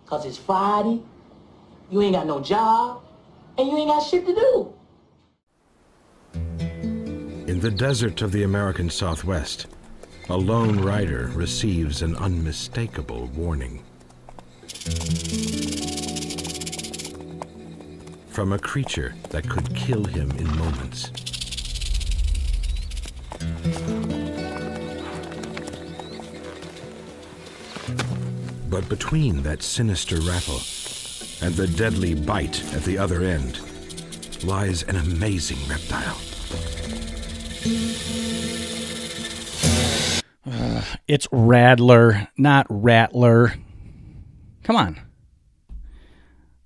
Because it's Friday, you ain't got no job, and you ain't got shit to do. In the desert of the American Southwest, a lone rider receives an unmistakable warning. From a creature that could kill him in moments. But between that sinister rattle and the deadly bite at the other end lies an amazing reptile. It's Radler, not Rattler. Come on.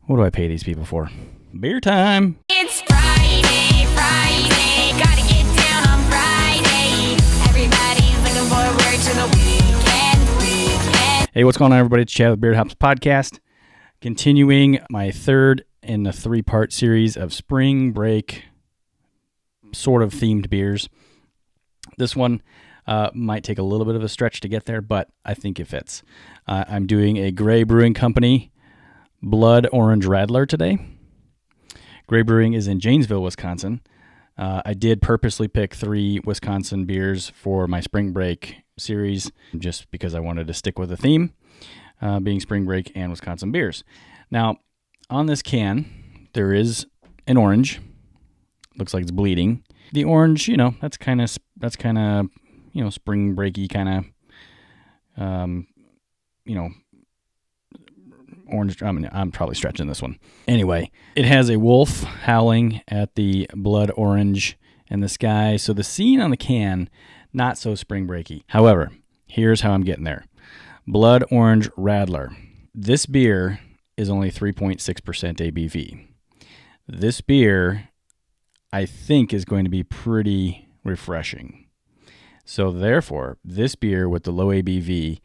What do I pay these people for? Beer time. It's Friday, gotta get down on Friday. Everybody's looking forward to the weekend. Hey, what's going on, everybody? It's Chad with Beard Hops Podcast. Continuing my third in the three-part series of spring break sort of themed beers. This one might take a little bit of a stretch to get there, but I think it fits. I'm doing a Gray Brewing Company Blood Orange Radler today. Gray Brewing is in Janesville, Wisconsin. I did purposely pick 3 Wisconsin beers for my spring break series just because I wanted to stick with the theme, being spring break and Wisconsin beers. Now, on this can, there is an orange. Looks like it's bleeding. The orange, that's kind of spring breaky kind of, orange. I'm probably stretching this one. Anyway, it has a wolf howling at the blood orange in the sky. So the scene on the can, not so spring breaky. However, here's how I'm getting there. Blood Orange Radler. This beer is only 3.6% ABV. This beer, I think, is going to be pretty refreshing. So therefore, this beer with the low ABV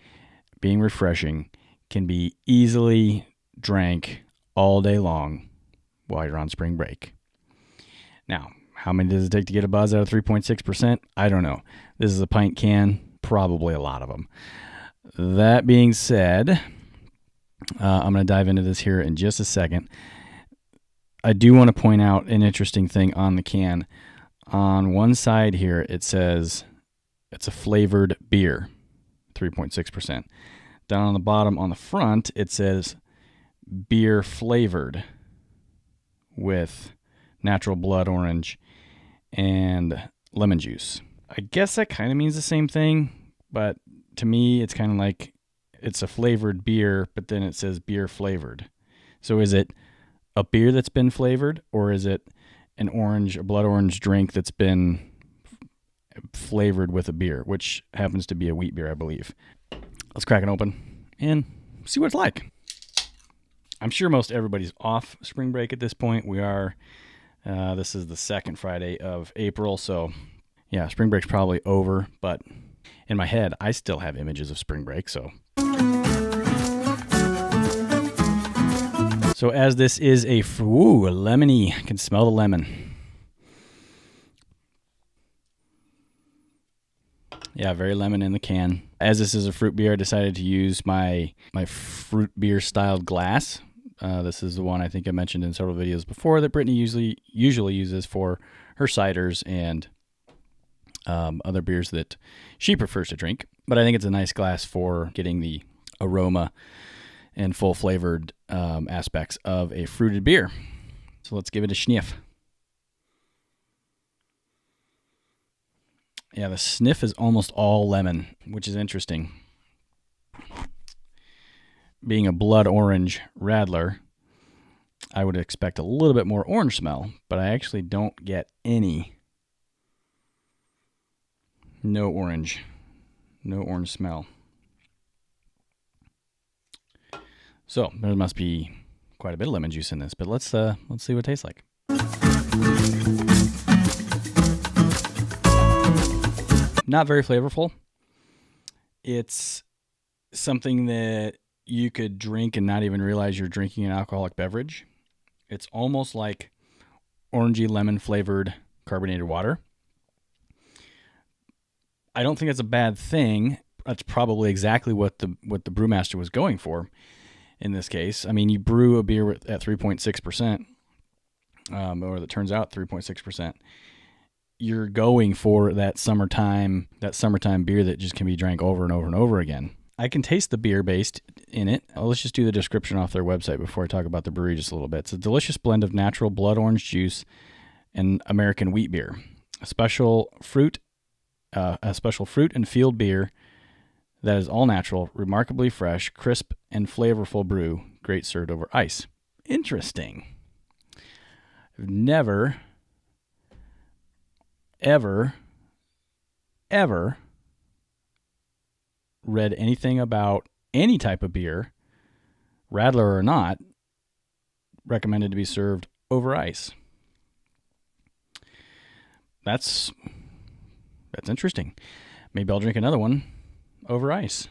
being refreshing can be easily drank all day long while you're on spring break. Now, how many does it take to get a buzz out of 3.6%? I don't know. This is a pint can, probably a lot of them. That being said, I'm going to dive into this here in just a second. I do want to point out an interesting thing on the can. On one side here, it says it's a flavored beer, 3.6%. Down on the bottom on the front, it says beer flavored with natural blood orange and lemon juice. I guess that kind of means the same thing, but to me, it's kind of like it's a flavored beer, but then it says beer flavored. So is it a beer that's been flavored, or is it a blood orange drink that's been flavored with a beer, which happens to be a wheat beer, I believe. Let's crack it open and see what it's like. I'm sure most everybody's off spring break at this point. We are. This is the second Friday of April, so yeah, spring break's probably over, but in my head, I still have images of spring break, so. So as this is a lemony, I can smell the lemon. Yeah, very lemon in the can. As this is a fruit beer, I decided to use my fruit beer styled glass. This is the one I think I mentioned in several videos before that Brittany usually uses for her ciders and other beers that she prefers to drink. But I think it's a nice glass for getting the aroma and full flavored aspects of a fruited beer. So let's give it a sniff. Yeah, the sniff is almost all lemon, which is interesting. Being a blood orange Radler, I would expect a little bit more orange smell, but I actually don't get any. No orange smell. So there must be quite a bit of lemon juice in this, but let's see what it tastes like. Not very flavorful. It's something that you could drink and not even realize you're drinking an alcoholic beverage. It's almost like orangey lemon flavored carbonated water. I don't think that's a bad thing. That's probably exactly what the brewmaster was going for. in this case. I mean, you brew a beer at 3.6%, or that turns out 3.6%. You're going for that summertime beer that just can be drank over and over and over again. I can taste the beer based in it. Let's just do the description off their website before I talk about the brewery just a little bit. It's a delicious blend of natural blood orange juice and American wheat beer. A special fruit and field beer that is all natural, remarkably fresh, crisp, and flavorful brew. Great served over ice. Interesting. I've never, ever read anything about any type of beer, Radler or not, recommended to be served over ice. That's interesting. Maybe I'll drink another one over ice.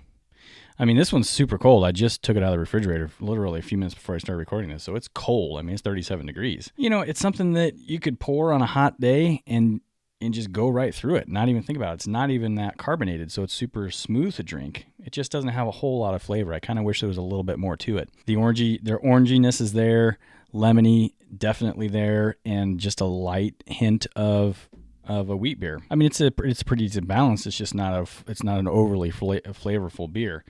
I mean, this one's super cold. I just took it out of the refrigerator literally a few minutes before I started recording this, so it's cold. I mean, it's 37 degrees. You know, it's something that you could pour on a hot day and just go right through it, not even think about it. It's not even that carbonated, so it's super smooth to drink. It just doesn't have a whole lot of flavor. I kind of wish there was a little bit more to it. Their oranginess is there, lemony definitely there, and just a light hint of a wheat beer. I mean, it's pretty balanced. It's just not an overly flavorful beer.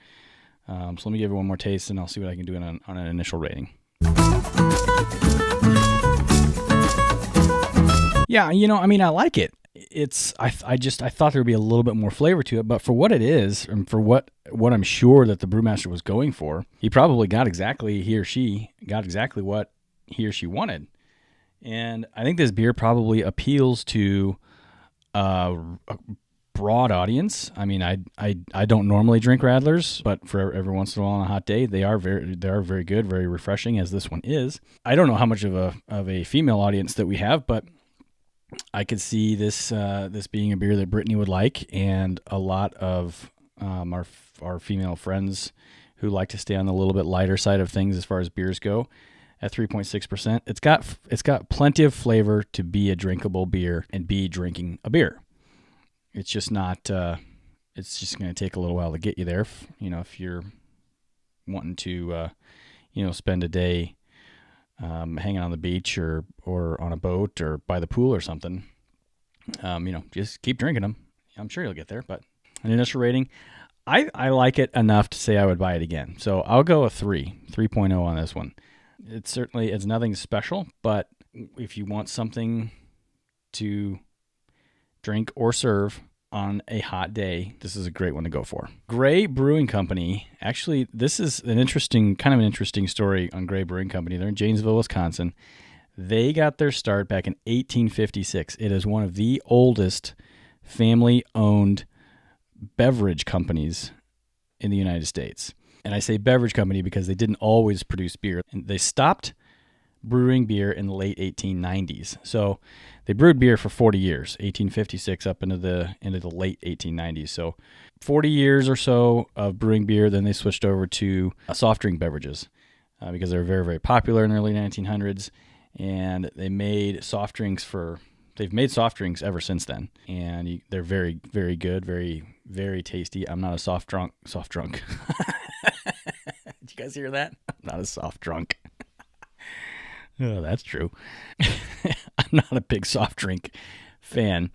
So let me give it one more taste, and I'll see what I can do on an initial rating. Yeah, you know, I mean, I like it. I thought there would be a little bit more flavor to it, but for what it is, and for what I'm sure that the brewmaster was going for, he or she got exactly what he or she wanted. And I think this beer probably appeals to a broad audience. I mean, I don't normally drink Radlers, but for every once in a while on a hot day, they are very good, very refreshing, as this one is. I don't know how much of a female audience that we have, but I could see this being a beer that Brittany would like, and a lot of our female friends who like to stay on the little bit lighter side of things as far as beers go. At 3.6%, it's got plenty of flavor to be a drinkable beer and be drinking a beer. It's just not. It's just going to take a little while to get you there. If you're wanting to, spend a day hanging on the beach or on a boat or by the pool or something, just keep drinking them. I'm sure you'll get there. But an initial rating, I like it enough to say I would buy it again. So I'll go a 3.0 on this one. It's nothing special, but if you want something to drink or serve on a hot day, this is a great one to go for. Gray Brewing Company. Actually, this is an interesting story on Gray Brewing Company. They're in Janesville, Wisconsin. They got their start back in 1856. It is one of the oldest family-owned beverage companies in the United States. And I say beverage company because they didn't always produce beer. They stopped brewing beer in the late 1890s. So they brewed beer for 40 years, 1856 up into the late 1890s. So 40 years or so of brewing beer. Then they switched over to soft drink beverages because they were very, very popular in the early 1900s. And they made soft drinks they've made soft drinks ever since then. And they're very, very good, very, very tasty. I'm not a soft drunk. Did you guys hear that? I'm not a soft drunk. Oh, that's true. I'm not a big soft drink fan.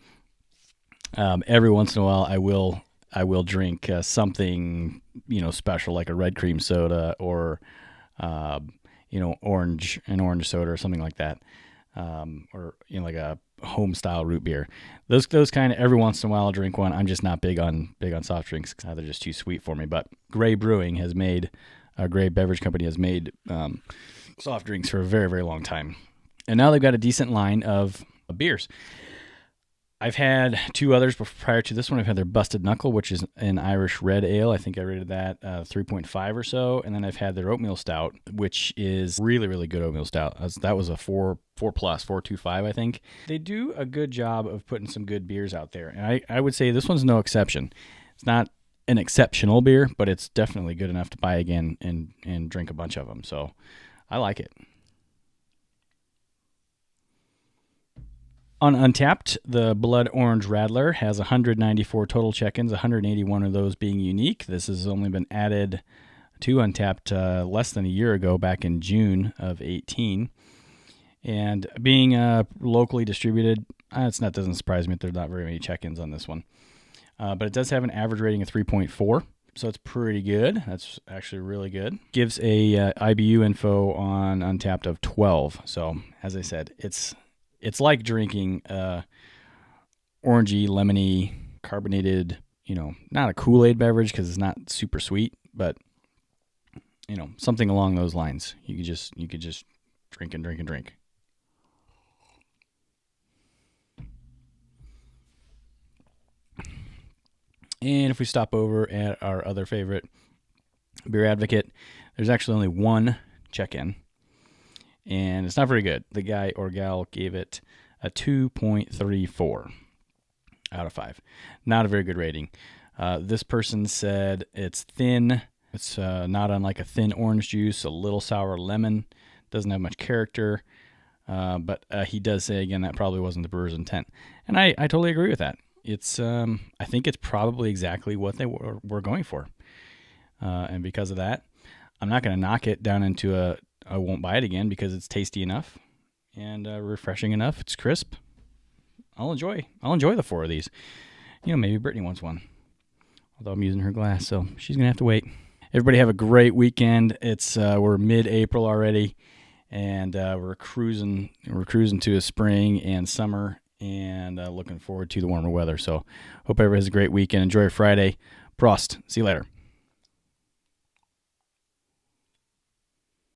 Every once in a while, I will drink something special, like a red cream soda or orange soda or something like that, or like a home style root beer. Those kind of every once in a while I'll drink one. I'm just not big on soft drinks. They're just too sweet for me. But Gray Beverage Company has made soft drinks for a very, very long time. And now they've got a decent line of beers. I've had two others prior to this one. I've had their Busted Knuckle, which is an Irish red ale. I think I rated that 3.5 or so. And then I've had their Oatmeal Stout, which is really, really good oatmeal stout. That was a 4.25, I think. They do a good job of putting some good beers out there. And I would say this one's no exception. It's not an exceptional beer, but it's definitely good enough to buy again and drink a bunch of them. So I like it. On Untapped, the Blood Orange Radler has 194 total check-ins, 181 of those being unique. This has only been added 2 untapped less than a year ago, back in June of 18. And being locally distributed, doesn't surprise me that there's not very many check-ins on this one. But it does have an average rating of 3.4, so it's pretty good. That's actually really good. Gives a IBU info on Untapped of 12. So as I said, it's like drinking orangey, lemony, carbonated, not a Kool-Aid beverage because it's not super sweet, but something along those lines. You could just drink and drink and drink. And if we stop over at our other favorite, Beer Advocate, there's actually only one check-in, and it's not very good. The guy or gal gave it a 2.34 out of 5. Not a very good rating. This person said it's thin. It's not unlike a thin orange juice, a little sour lemon. Doesn't have much character. But he does say, again, that probably wasn't the brewer's intent. And I totally agree with that. It's I think it's probably exactly what they were going for. And because of that, I'm not going to knock it down into I won't buy it again because it's tasty enough and refreshing enough. It's crisp. I'll enjoy the 4 of these. Maybe Brittany wants one. Although I'm using her glass, so she's going to have to wait. Everybody have a great weekend. It's we're mid-April already, and we're cruising to a spring and summer, and looking forward to the warmer weather. So hope everybody has a great weekend. Enjoy your Friday. Prost. See you later.